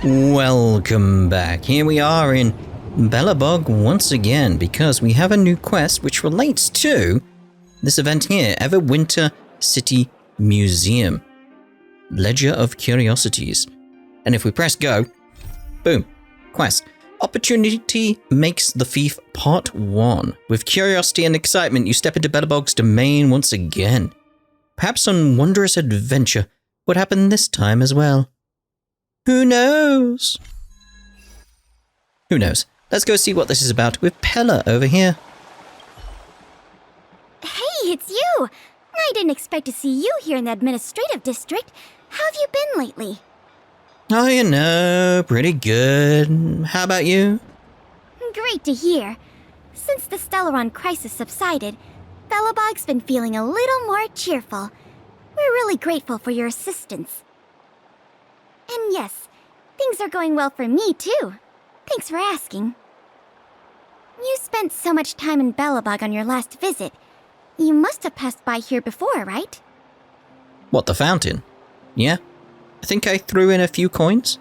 Welcome back. Here we are in Belobog once again because we have a new quest which relates to this event here, Everwinter City Museum. Ledger of Curiosities. And if we press go, boom, quest. Opportunity makes the thief part 1. With curiosity and excitement, you step into Belobog's domain once again. Perhaps some wondrous adventure would happen this time as well. Who knows? Who knows? Let's go see what this is about with Pela over here. Hey, it's you! I didn't expect to see you here in the administrative district. How have you been lately? Oh, you know, pretty good. How about you? Great to hear. Since the Stellaron crisis subsided, Belobog's been feeling a little more cheerful. We're really grateful for your assistance. And yes, things are going well for me, too. Thanks for asking. You spent so much time in Belobog on your last visit. You must have passed by here before, right? What, the fountain? Yeah? I think I threw in a few coins.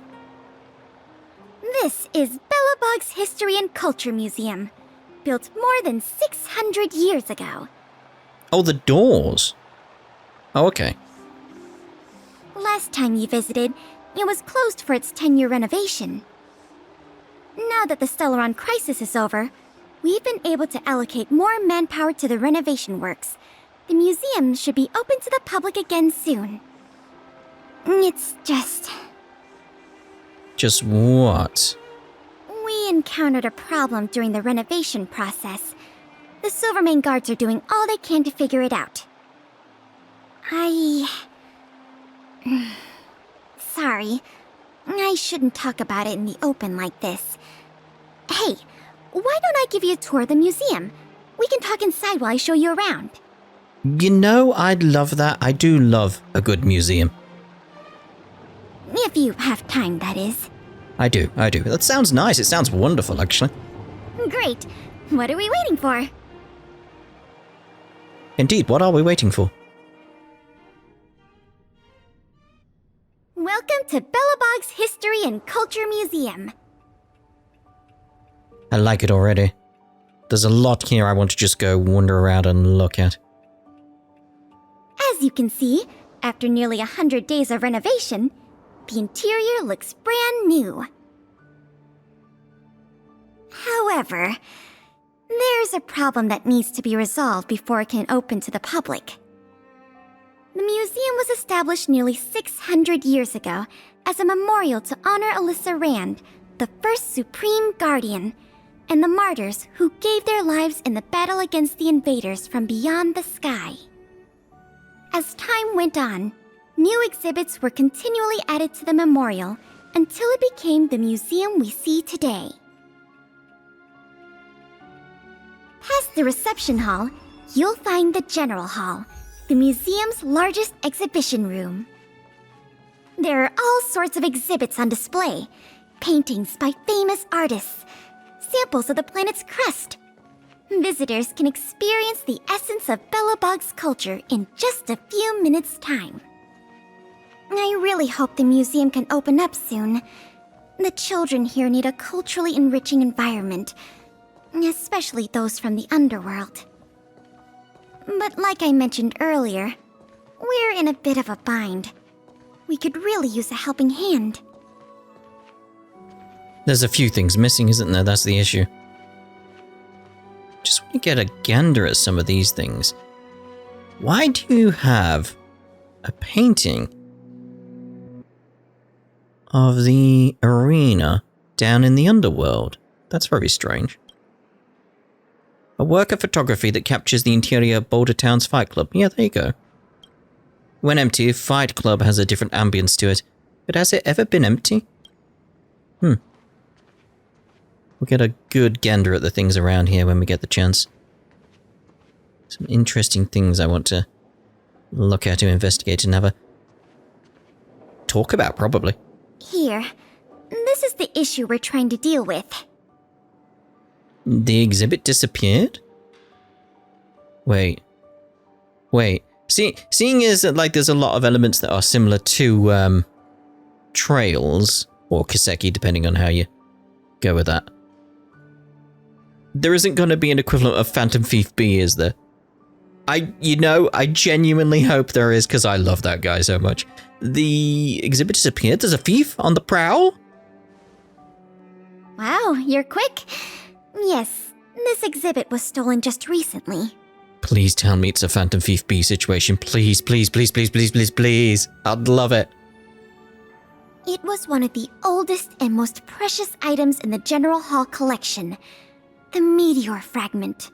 This is Belobog's History and Culture Museum, built more than 600 years ago. Oh, the doors. Oh, okay. Last time you visited, it was closed for its 10-year renovation. Now that the Stellaron crisis is over, we've been able to allocate more manpower to the renovation works. The museum should be open to the public again soon. It's just... Just what? We encountered a problem during the renovation process. The Silvermane guards are doing all they can to figure it out. Sorry. I shouldn't talk about it in the open like this. Hey, why don't I give you a tour of the museum? We can talk inside while I show you around. You know, I'd love that. I do love a good museum. If you have time, that is. I do. That sounds nice. It sounds wonderful, actually. Great. What are we waiting for? Indeed, what are we waiting for? Welcome to Belobog's History and Culture Museum. I like it already. There's a lot here I want to just go wander around and look at. As you can see, after nearly 100 days of renovation, the interior looks brand new. However, there's a problem that needs to be resolved before it can open to the public. The museum was established nearly 600 years ago as a memorial to honor Alyssa Rand, the first Supreme Guardian, and the martyrs who gave their lives in the battle against the invaders from beyond the sky. As time went on, new exhibits were continually added to the memorial until it became the museum we see today. Past the reception hall, you'll find the General Hall, the museum's largest exhibition room. There are all sorts of exhibits on display, paintings by famous artists, samples of the planet's crust. Visitors can experience the essence of Belobog's culture in just a few minutes' time. I really hope the museum can open up soon. The children here need a culturally enriching environment, especially those from the underworld. But like I mentioned earlier, we're in a bit of a bind. We could really use a helping hand. There's a few things missing, isn't there? That's the issue. Just want to get a gander at some of these things. Why do you have a painting of the arena down in the underworld? That's very strange. A work of photography that captures the interior of Boulder Town's Fight Club. Yeah, there you go. When empty, Fight Club has a different ambience to it. But has it ever been empty? We'll get a good gander at the things around here when we get the chance. Some interesting things I want to look at, to investigate, and have a talk about, probably. Here, this is the issue we're trying to deal with. The exhibit disappeared? Wait. Seeing as that, like, there's a lot of elements that are similar to trails, Or Kiseki, depending on how you go with that. There isn't going to be an equivalent of Phantom Thief B, is there? I genuinely hope there is, because I love that guy so much. The exhibit disappeared? There's a thief on the prowl? Wow, you're quick. Yes, this exhibit was stolen just recently. Please tell me it's a Phantom Thief B situation. Please, please, please, please, please, please, please. I'd love it. It was one of the oldest and most precious items in the General Hall collection, the Meteor fragment.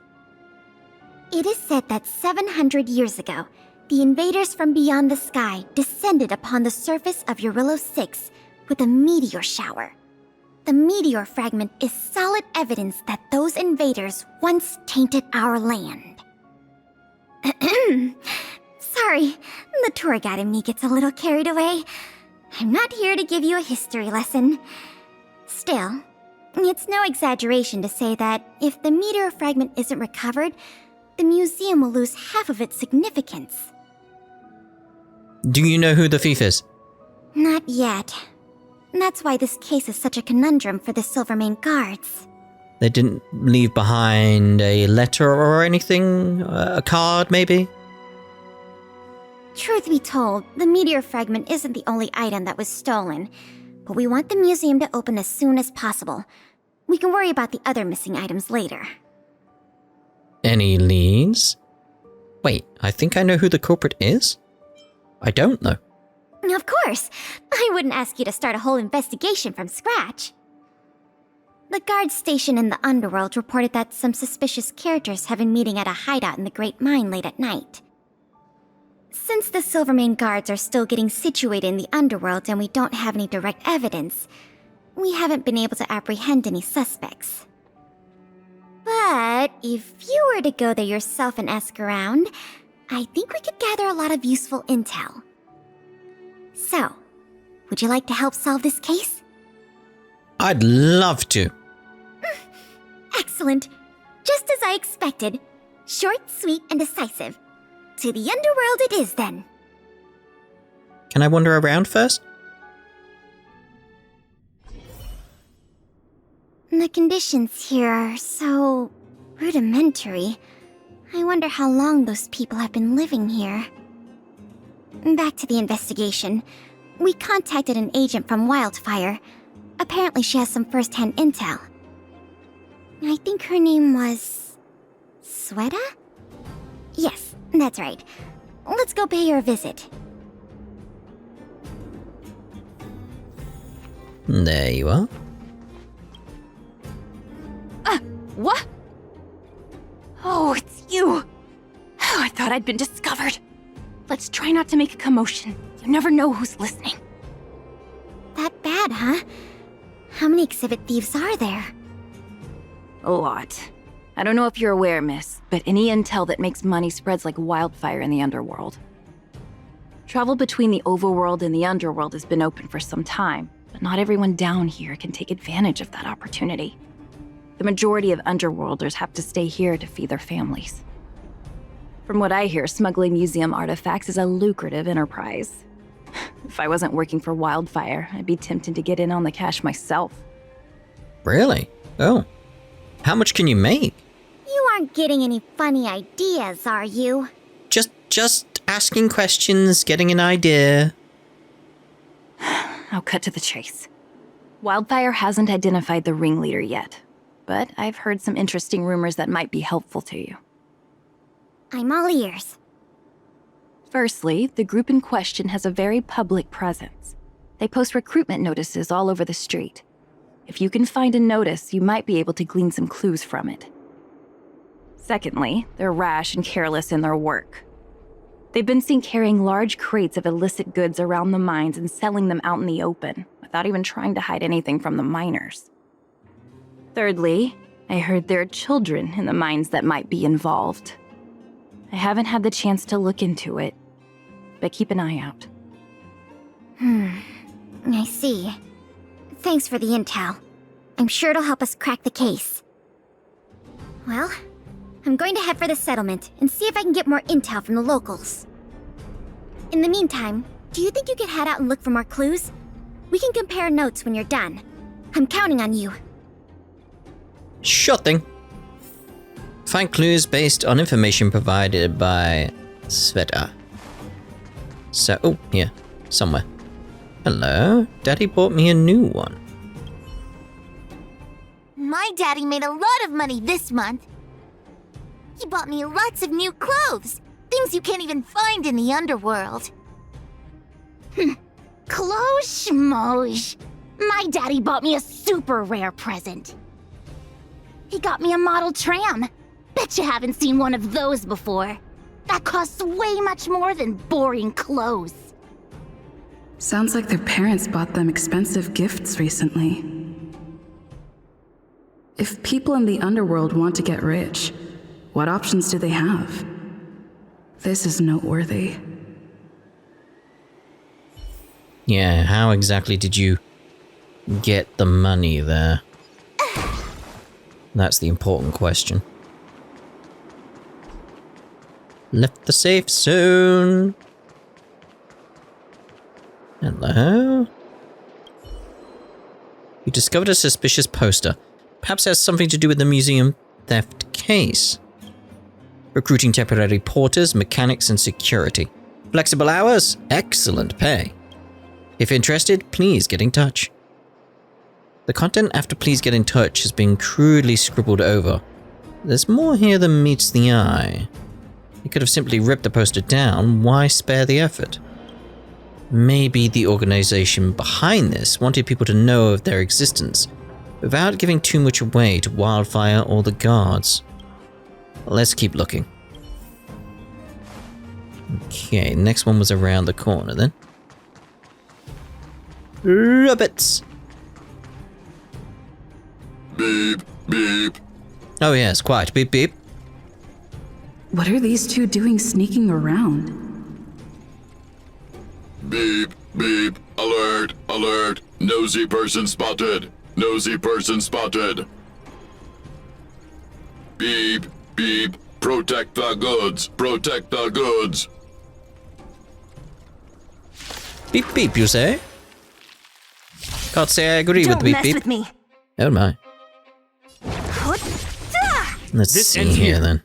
It is said that 700 years ago, the invaders from beyond the sky descended upon the surface of Eurillo 6 with a meteor shower. The Meteor fragment is solid evidence that those invaders once tainted our land. Sorry, the tour guide in me gets a little carried away. I'm not here to give you a history lesson. Still, it's no exaggeration to say that if the Meteor fragment isn't recovered, the museum will lose half of its significance. Do you know who the thief is? Not yet. That's why this case is such a conundrum for the Silvermane guards. They didn't leave behind a letter or anything? A card, maybe? Truth be told, the Meteor fragment isn't the only item that was stolen, but we want the museum to open as soon as possible. We can worry about the other missing items later. Any leads? Wait, I think I know who the culprit is? I don't know. Of course! I wouldn't ask you to start a whole investigation from scratch. The guards stationed in the underworld reported that some suspicious characters have been meeting at a hideout in the Great Mine late at night. Since the Silvermane guards are still getting situated in the underworld and we don't have any direct evidence, we haven't been able to apprehend any suspects. But if you were to go there yourself and ask around, I think we could gather a lot of useful intel. So, would you like to help solve this case? I'd love to. Excellent. Just as I expected. Short, sweet, and decisive. To the underworld it is, then. Can I wander around first? The conditions here are so rudimentary. I wonder how long those people have been living here. Back to the investigation. We contacted an agent from Wildfire. Apparently she has some first-hand intel. I think her name was... Sweta? Yes, that's right. Let's go pay her a visit. There you are. What? Oh, it's you! Oh, I thought I'd been discovered. Let's try not to make a commotion. You never know who's listening. That bad, huh? How many exhibit thieves are there? A lot. I don't know if you're aware, miss, but any intel that makes money spreads like wildfire in the underworld. Travel between the overworld and the underworld has been open for some time, but not everyone down here can take advantage of that opportunity. The majority of underworlders have to stay here to feed their families. From what I hear, smuggling museum artifacts is a lucrative enterprise. If I wasn't working for Wildfire, I'd be tempted to get in on the cash myself. Really? Oh. How much can you make? You aren't getting any funny ideas, are you? Just asking questions, getting an idea. I'll cut to the chase. Wildfire hasn't identified the ringleader yet, but I've heard some interesting rumors that might be helpful to you. I'm all ears. Firstly, the group in question has a very public presence. They post recruitment notices all over the street. If you can find a notice, you might be able to glean some clues from it. Secondly, they're rash and careless in their work. They've been seen carrying large crates of illicit goods around the mines and selling them out in the open, without even trying to hide anything from the miners. Thirdly, I heard there are children in the mines that might be involved. I haven't had the chance to look into it, but keep an eye out. I see. Thanks for the intel. I'm sure it'll help us crack the case. Well, I'm going to head for the settlement and see if I can get more intel from the locals. In the meantime, do you think you could head out and look for more clues? We can compare notes when you're done. I'm counting on you. Sure thing. Find clues based on information provided by Sveta. So, oh, here, somewhere. Hello, Daddy bought me a new one. My daddy made a lot of money this month. He bought me lots of new clothes, things you can't even find in the underworld. Clothes schmoes. My daddy bought me a super rare present. He got me a model tram. Bet you haven't seen one of those before. That costs way much more than boring clothes. Sounds like their parents bought them expensive gifts recently. If people in the underworld want to get rich, what options do they have? This is noteworthy. Yeah, how exactly did you get the money there? That's the important question. Left the safe zone. Hello? You discovered a suspicious poster. Perhaps it has something to do with the museum theft case. Recruiting temporary porters, mechanics, and security. Flexible hours, excellent pay. If interested, please get in touch. The content after please get in touch has been crudely scribbled over. There's more here than meets the eye. You could have simply ripped the poster down, why spare the effort? Maybe the organization behind this wanted people to know of their existence, without giving too much away to Wildfire or the guards. Let's keep looking. Okay, next one was around the corner then. Rabbits! Beep, beep. Oh yes, quite. Beep beep. What are these two doing sneaking around? Beep, beep. Alert, alert. Nosy person spotted. Nosy person spotted. Beep, beep. Protect the goods. Protect the goods. Beep beep, you say? Can't say I agree with beep beep. Don't mess with me. Oh my. Let's see here then.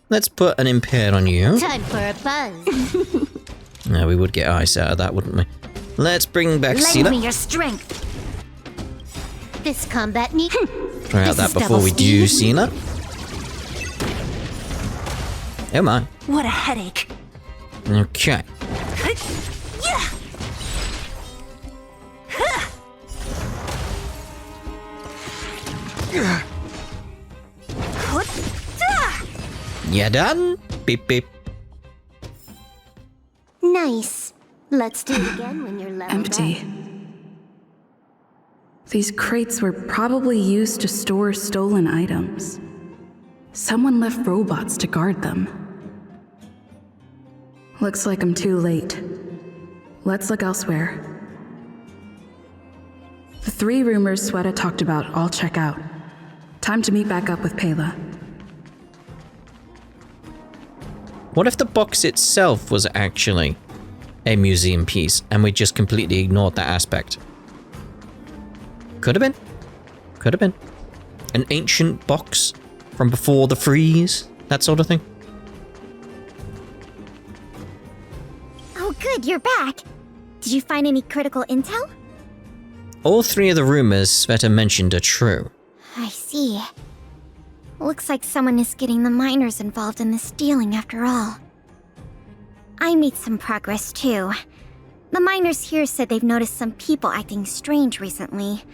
Let's put an impair on you. Time for a buzz. No, we would get ice out of that, wouldn't we? Let's bring back Lend Sela. me your strength. This combat need. Try out that before we do Sela. Oh my. What a headache. Okay. You done? Beep beep. Nice. Let's do it again when you're leveled Empty. up. These crates were probably used to store stolen items. Someone left robots to guard them. Looks like I'm too late. Let's look elsewhere. The 3 rumors Sweta talked about all check out. Time to meet back up with Pela. What if the box itself was actually a museum piece and we just completely ignored that aspect? Could have been. Could have been. An ancient box from before the freeze, that sort of thing. Oh good, you're back. Did you find any critical intel? All 3 of the rumors Sveta mentioned are true. I see. Looks like someone is getting the miners involved in the stealing after all. I made some progress too. The miners here said they've noticed some people acting strange recently.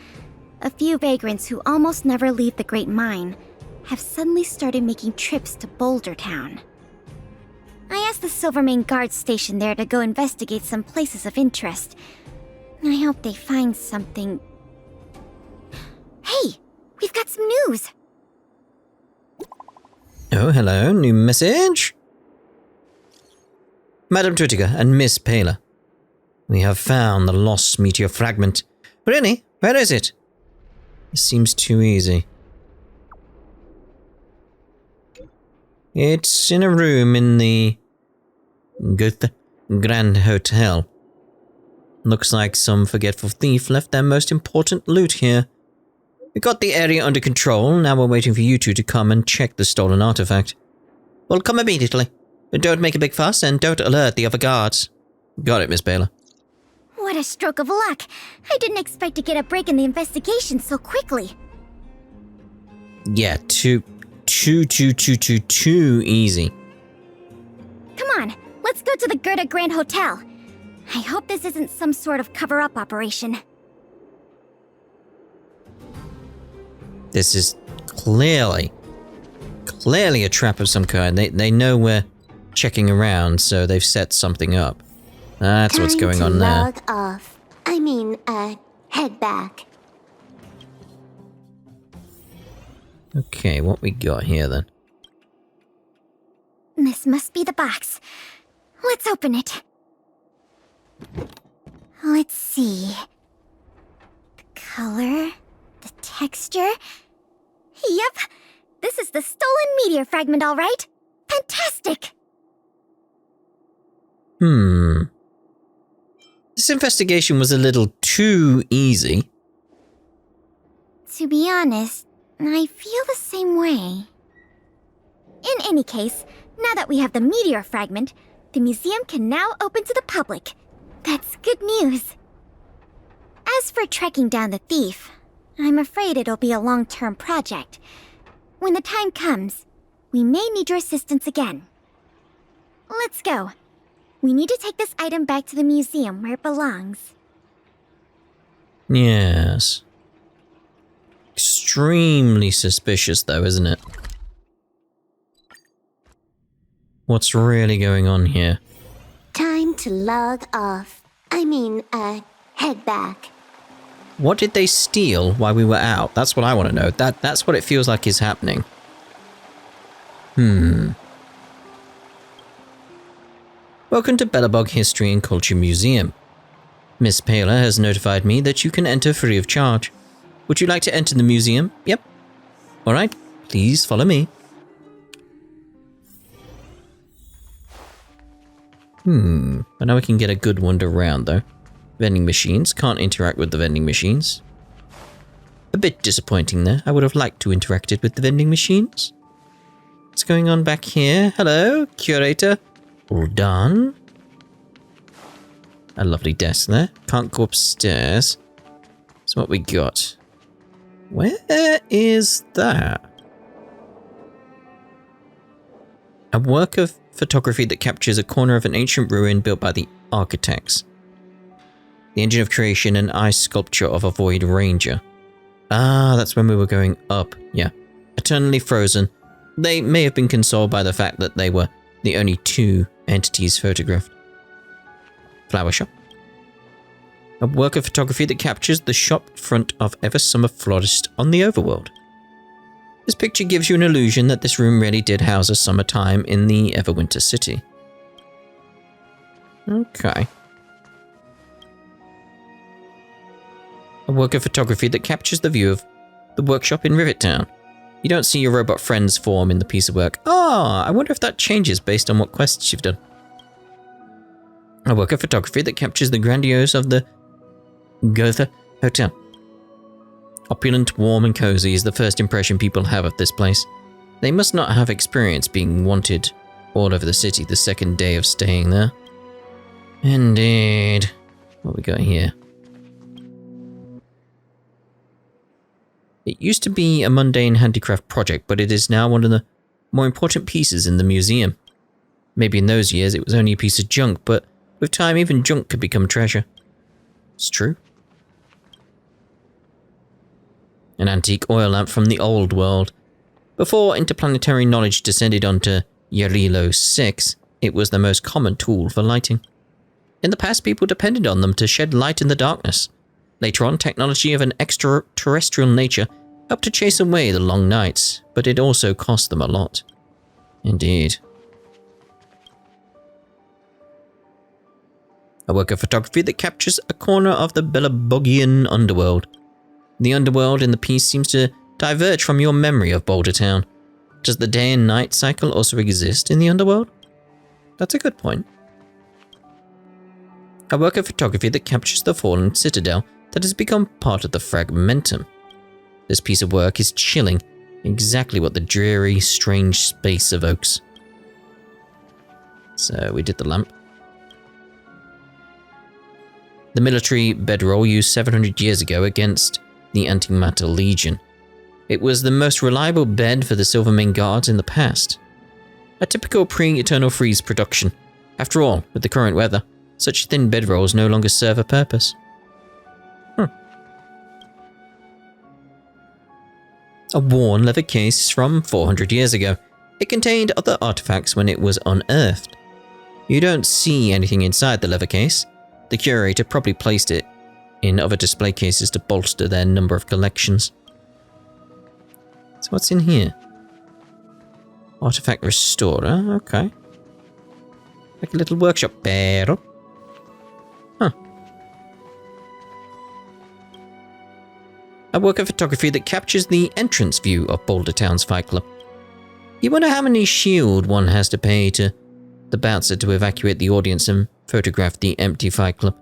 A few vagrants who almost never leave the Great Mine have suddenly started making trips to Boulder Town. I asked the Silvermane guard station there to go investigate some places of interest. I hope they find something. Hey! We've got some news! Oh, hello, new message. Madam Tritiger and Miss Pela. We have found the lost Meteor fragment. Really? Where is it? It seems too easy. It's in a room in the Grand Hotel. Looks like some forgetful thief left their most important loot here. We got the area under control, now we're waiting for you two to come and check the stolen artifact. Well, come immediately. Don't make a big fuss and don't alert the other guards. Got it, Miss Pela. What a stroke of luck. I didn't expect to get a break in the investigation so quickly. Yeah, too easy. Come on, let's go to the Gerda Grand Hotel. I hope this isn't some sort of cover-up operation. This is clearly a trap of some kind. They know we're checking around, so they've set something up. That's what's going on there. Log off. Head back. Okay, what we got here then? This must be the box. Let's open it. Let's see. The color, the texture. Yep, this is the stolen meteor fragment, all right. Fantastic! This investigation was a little too easy. To be honest, I feel the same way. In any case, now that we have the meteor fragment, the museum can now open to the public. That's good news. As for tracking down the thief, I'm afraid it'll be a long-term project. When the time comes, we may need your assistance again. Let's go. We need to take this item back to the museum where it belongs. Yes. Extremely suspicious though, isn't it? What's really going on here? Time to log off. Head back. What did they steal while we were out? That's what I want to know. That's what it feels like is happening. Welcome to Belobog History and Culture Museum. Miss Pela has notified me that you can enter free of charge. Would you like to enter the museum? Yep. Alright, please follow me. I know we can get a good wander around though. Vending machines, can't interact with the vending machines. A bit disappointing there. I would have liked to interacted with the vending machines. What's going on back here? Hello, curator. All done. A lovely desk there. Can't go upstairs. So what we got? Where is that? A work of photography that captures a corner of an ancient ruin built by the architects. The engine of creation and ice sculpture of a void ranger. Ah, that's when we were going up. Yeah. Eternally frozen. They may have been consoled by the fact that they were the only two entities photographed. Flower shop. A work of photography that captures the shop front of Ever Summer Florist on the overworld. This picture gives you an illusion that this room really did house a summertime in the Everwinter city. Okay. A work of photography that captures the view of the workshop in Rivet Town. You don't see your robot friends form in the piece of work. I wonder if that changes based on what quests you've done. A work of photography that captures the grandiose of the Gotha Hotel. Opulent, warm and cozy is the first impression people have of this place. They must not have experienced being wanted all over the city the second day of staying there. Indeed. What we got here? It used to be a mundane handicraft project, but it is now one of the more important pieces in the museum. Maybe in those years it was only a piece of junk, but with time even junk could become treasure. It's true. An antique oil lamp from the old world. Before interplanetary knowledge descended onto Yarilo 6, it was the most common tool for lighting. In the past, people depended on them to shed light in the darkness. Later on, technology of an extraterrestrial nature helped to chase away the long nights, but it also cost them a lot. Indeed. A work of photography that captures a corner of the Belabogian underworld. The underworld in the piece seems to diverge from your memory of Boulder Town. Does the day and night cycle also exist in the underworld? That's a good point. a work of photography that captures the fallen citadel that has become part of the fragmentum. This piece of work is chilling, exactly what the dreary, strange space evokes. So we did the lamp. The military bedroll used 700 years ago against the Antimatter Legion. It was the most reliable bed for the Silvermane Guards in the past. A typical pre-Eternal Freeze production. After all, with the current weather, such thin bedrolls no longer serve a purpose. A worn leather case from 400 years ago. It contained other artifacts when it was unearthed. You don't see anything inside the leather case. The curator probably placed it in other display cases to bolster their number of collections. So what's in here? Artifact Restorer, okay. Like a little workshop barrel. Huh. A work of photography that captures the entrance view of Boulder Town's Fight Club. You wonder how many shield one has to pay to the bouncer to evacuate the audience and photograph the empty Fight Club.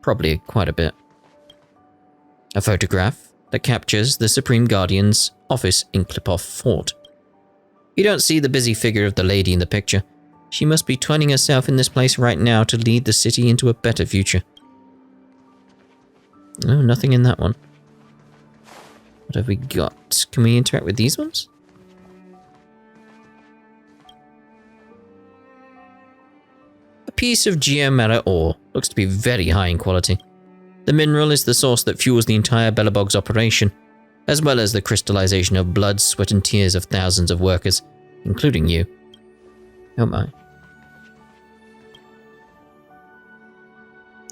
Probably quite a bit. A photograph that captures the Supreme Guardian's office in Klipoff Fort. You don't see the busy figure of the lady in the picture. She must be twining herself in this place right now to lead the city into a better future. Oh, nothing in that one. What have we got? Can we interact with these ones? A piece of geomatter ore. Looks to be very high in quality. The mineral is the source that fuels the entire Belobog's operation, as well as the crystallization of blood, sweat and tears of thousands of workers, including you. Oh my.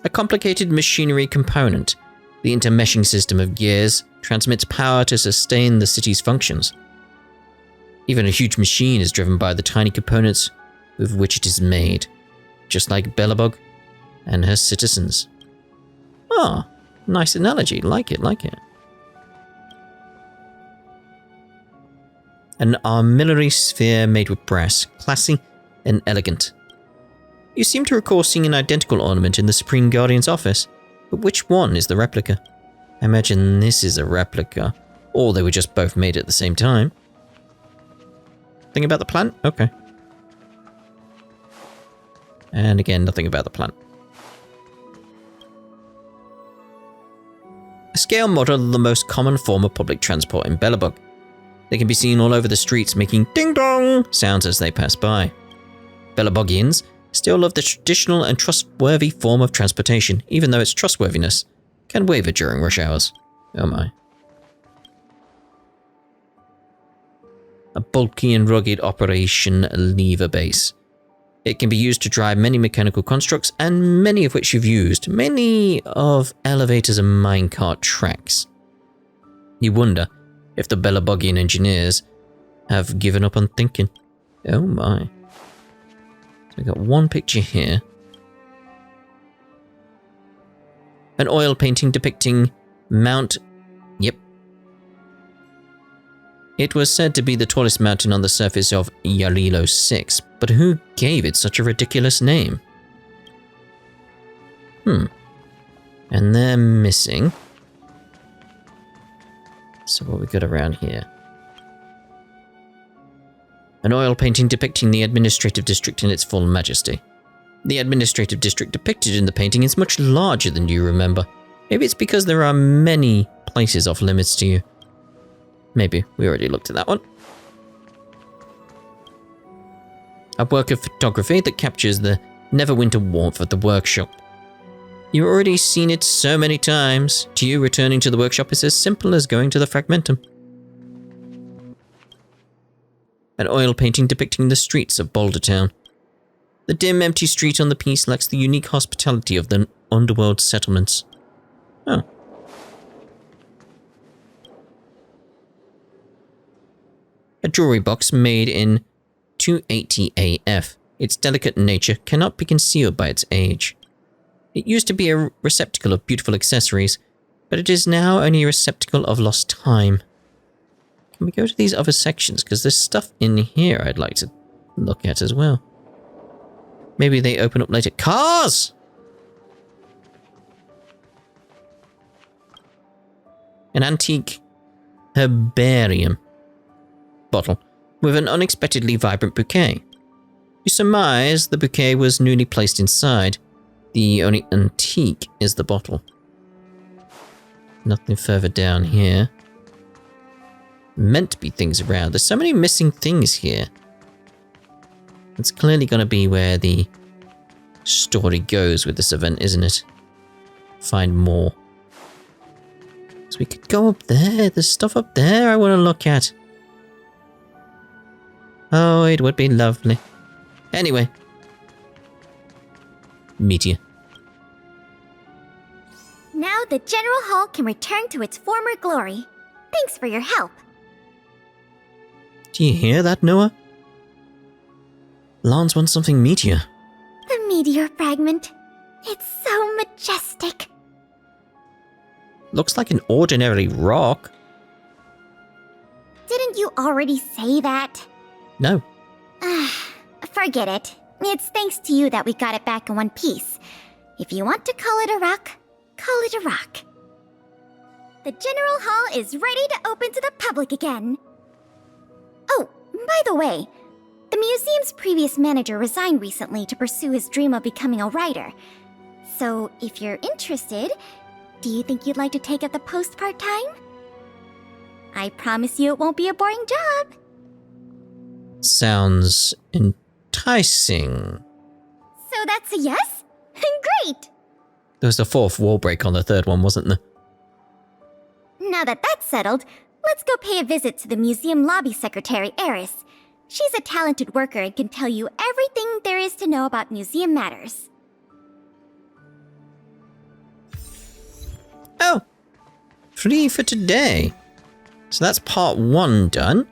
A complicated machinery component. The intermeshing system of gears transmits power to sustain the city's functions. Even a huge machine is driven by the tiny components with which it is made, just like Belobog and her citizens. Ah, nice analogy. Like it. An armillary sphere made with brass, classy and elegant. You seem to recall seeing an identical ornament in the Supreme Guardian's office, but which one is the replica? I imagine this is a replica, or they were just both made at the same time. Thing about the plant? Okay. And again, nothing about the plant. A scale model of the most common form of public transport in Belobog. They can be seen all over the streets making ding-dong sounds as they pass by. Belobogians still love the traditional and trustworthy form of transportation, even though its trustworthiness can waver during rush hours. Oh my. A bulky and rugged operation lever base. It can be used to drive many mechanical constructs, and many of which you've used, mainly of elevators and minecart tracks. You wonder if the Belobogian engineers have given up on thinking. Oh my. So we got one picture here. An oil painting depicting Mount... Yep. It was said to be the tallest mountain on the surface of Yarilo 6, but who gave it such a ridiculous name? And they're missing. So what we got around here? An oil painting depicting the administrative district in its full majesty. The administrative district depicted in the painting is much larger than you remember. Maybe it's because there are many places off limits to you. Maybe. We already looked at that one. A work of photography that captures the Neverwinter warmth of the workshop. You've already seen it so many times. To you, returning to the workshop is as simple as going to the fragmentum. An oil painting depicting the streets of Boulder Town. The dim, empty street on the piece lacks the unique hospitality of the underworld settlements. Oh. A jewelry box made in 280 AF. Its delicate nature cannot be concealed by its age. It used to be a receptacle of beautiful accessories, but it is now only a receptacle of lost time. Can we go to these other sections? Because there's stuff in here I'd like to look at as well. Maybe they open up later. Cars! An antique herbarium bottle with an unexpectedly vibrant bouquet. You surmise the bouquet was newly placed inside. The only antique is the bottle. Nothing further down here. Meant to be things around. There's so many missing things here. It's clearly going to be where the story goes with this event, isn't it? Find more. So we could go up there. There's stuff up there I want to look at. Oh, it would be lovely. Anyway. Meteor. Now the General Hall can return to its former glory. Thanks for your help. Do you hear that, Noah? Lance wants something Meteor. The Meteor fragment. It's so majestic. Looks like an ordinary rock. Didn't you already say that? No. Forget it. It's thanks to you that we got it back in one piece. If you want to call it a rock, call it a rock. The General Hall is ready to open to the public again. Oh, by the way, the museum's previous manager resigned recently to pursue his dream of becoming a writer. So, if you're interested, do you think you'd like to take up the post part-time? I promise you it won't be a boring job. Sounds enticing. So that's a yes? Great! There was a fourth wall break on the third one, wasn't there? Now that that's settled, let's go pay a visit to the museum lobby secretary, Eris. She's a talented worker and can tell you everything there is to know about museum matters. Oh! Free for today. So that's part 1 done.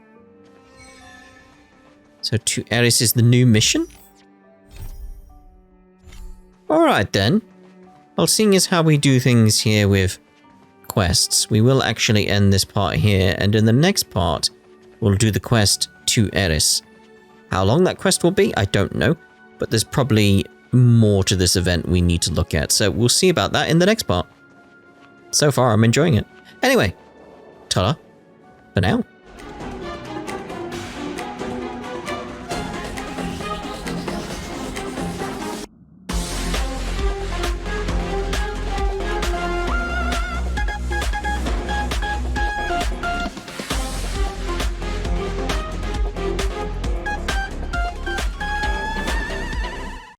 So to Eris is the new mission? Alright then. Well, seeing as how we do things here with quests, we will actually end this part here, and in the next part, we'll do the quest to Eris. How long that quest will be, I don't know, but there's probably more to this event we need to look at, so we'll see about that in the next part. So far, I'm enjoying it. Anyway, ta-da for now.